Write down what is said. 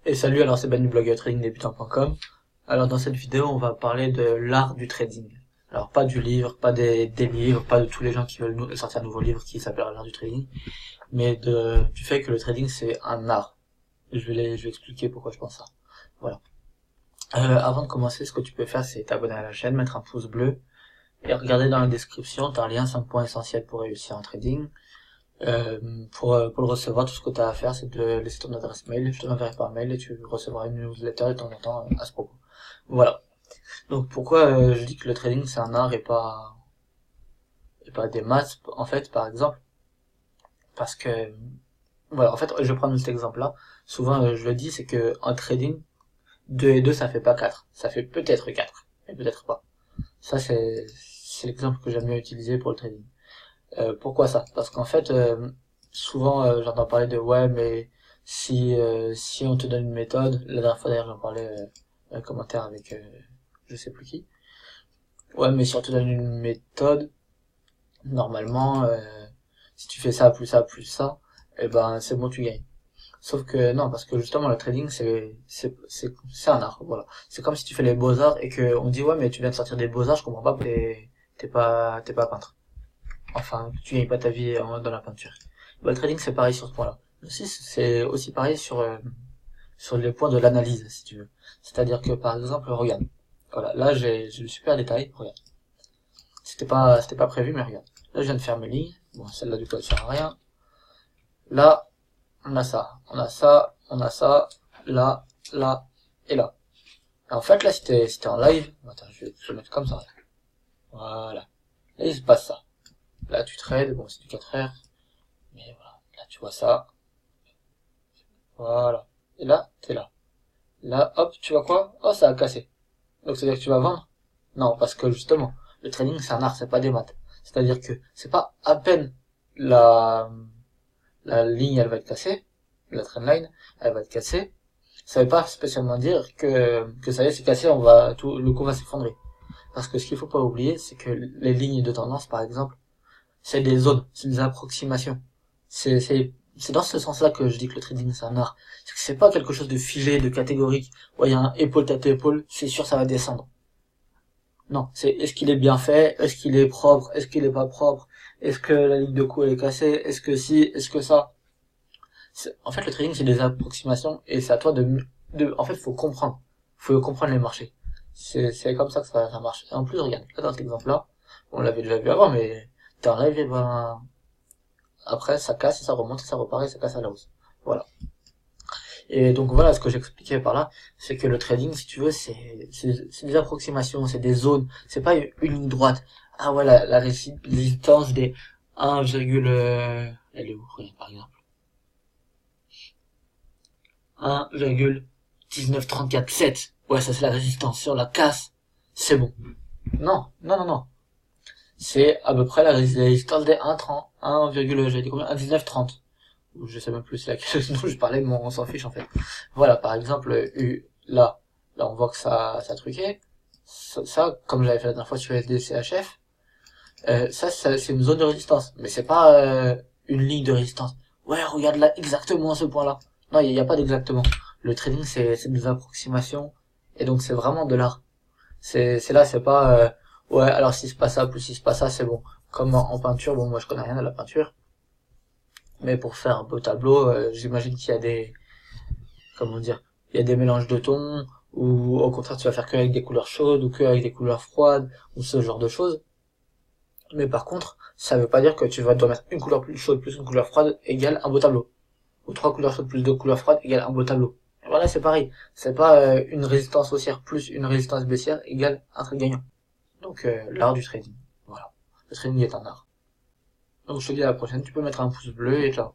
Et salut, alors c'est Ben du blog tradingdebutant.com. Alors dans cette vidéo, on va parler de l'art du trading. Alors pas du livre, pas des livres, pas de tous les gens qui veulent sortir un nouveau livre qui s'appelle l'art du trading, mais du fait que le trading c'est un art. Je vais expliquer pourquoi je pense ça. Voilà. Avant de commencer, ce que tu peux faire, c'est t'abonner à la chaîne, mettre un pouce bleu, et regarder dans la description, t'as un lien 5 points essentiels pour réussir en trading. Pour le recevoir, tout ce que tu as à faire, c'est de laisser ton adresse mail, je te l'enverrai par mail et tu recevras une newsletter de temps en temps à ce propos. Voilà. Donc pourquoi je dis que le trading c'est un art et pas des maths, en fait, par exemple, parce que, voilà, en fait, je vais prendre cet exemple-là. Souvent, je le dis, c'est que en trading, 2 et 2 ça fait pas 4. Ça fait peut-être 4, mais peut-être pas. Ça, c'est l'exemple que j'aime mieux utiliser pour le trading. Pourquoi ça? Parce qu'en fait, souvent j'entends parler de ouais, mais si on te donne une méthode, la dernière fois d'ailleurs j'en parlais un commentaire avec je sais plus qui. Ouais, mais si on te donne une méthode, normalement, si tu fais ça plus ça plus ça, et ben c'est bon, tu gagnes. Sauf que non, parce que justement le trading c'est un art, voilà. C'est comme si tu fais les beaux-arts et que on dit ouais, mais tu viens de sortir des beaux-arts, je comprends pas, t'es pas peintre. Enfin, tu gagnes pas ta vie dans la peinture. Bah, le trading, c'est pareil sur ce point-là. Aussi, c'est aussi pareil sur les points de l'analyse, si tu veux. C'est-à-dire que, par exemple, regarde. Voilà, là, j'ai le super détail, regarde. C'était pas prévu, mais regarde. Là, je viens de faire mes lignes. Bon, celle-là, du coup, elle sert à rien. Là, on a ça. On a ça, on a ça, là, là, et là. Et en fait, là, si t'es en live, attends, je vais le mettre comme ça. Voilà. Là, il se passe ça. Là, tu trades, bon, c'est du 4 heures. Mais voilà, là tu vois ça, voilà. Et là, t'es là. Là, hop, tu vois quoi? Oh, ça a cassé. Donc c'est-à-dire que tu vas vendre? Non, parce que justement, le trading c'est un art, c'est pas des maths. C'est-à-dire que c'est pas à peine la, la ligne elle va être cassée, la trendline, elle va être cassée. Ça veut pas spécialement dire que ça y est, c'est cassé, le cours va s'effondrer. Parce que ce qu'il faut pas oublier, c'est que les lignes de tendance, par exemple, c'est des zones, c'est des approximations. C'est dans ce sens-là que je dis que le trading c'est un art. C'est que c'est pas quelque chose de figé, de catégorique. Ouais, il y a un épaule tête épaule, c'est sûr ça va descendre. Non, c'est est-ce qu'il est bien fait, est-ce qu'il est propre, est-ce qu'il est pas propre, est-ce que la ligne de cou elle est cassée, est-ce que si, est-ce que ça. En fait, le trading c'est des approximations et c'est à toi en fait, faut comprendre les marchés. C'est comme ça que ça marche. Et en plus, regarde, là dans cet exemple-là, on l'avait déjà vu avant, mais t'enlèves, et ben, après, ça casse et ça remonte et ça repart et ça casse à la hausse. Voilà. Et donc voilà, ce que j'expliquais par là, c'est que le trading, si tu veux, c'est des approximations, c'est des zones, c'est pas une ligne droite. Ah ouais, la résistance des 1, elle est où, regarde, par exemple. 1,19347. Ouais, ça c'est la résistance. Sur la casse, c'est bon. Non, non, non, non. C'est à peu près la résistance des 1,30, 1, j'ai dit combien? 1,1930. Je sais même plus c'est laquelle dont je parlais, mais on s'en fiche en fait. Voilà, par exemple, là on voit que ça a truqué. Ça, comme j'avais fait la dernière fois sur SDCHF, ça c'est une zone de résistance, mais c'est pas une ligne de résistance. Ouais, regarde là exactement ce point-là. Non, il y a pas d'exactement. Le trading c'est des approximations et donc c'est vraiment de l'art. C'est là, c'est pas ouais, alors si c'est pas ça plus si c'est pas ça, c'est bon. Comme en peinture, bon moi je connais rien à la peinture. Mais pour faire un beau tableau, j'imagine qu'il y a comment dire, il y a des mélanges de tons, ou au contraire tu vas faire que avec des couleurs chaudes, ou que avec des couleurs froides, ou ce genre de choses. Mais par contre, ça veut pas dire que tu vas dois mettre une couleur plus chaude plus une couleur froide égale un beau tableau. Ou trois couleurs chaudes plus deux couleurs froides égale un beau tableau. Et voilà, c'est pareil. C'est pas une résistance haussière plus une résistance baissière égale un trade gagnant. Donc l'art du trading. Voilà. Le trading est un art. Donc je te dis à la prochaine, tu peux mettre un pouce bleu et ciao.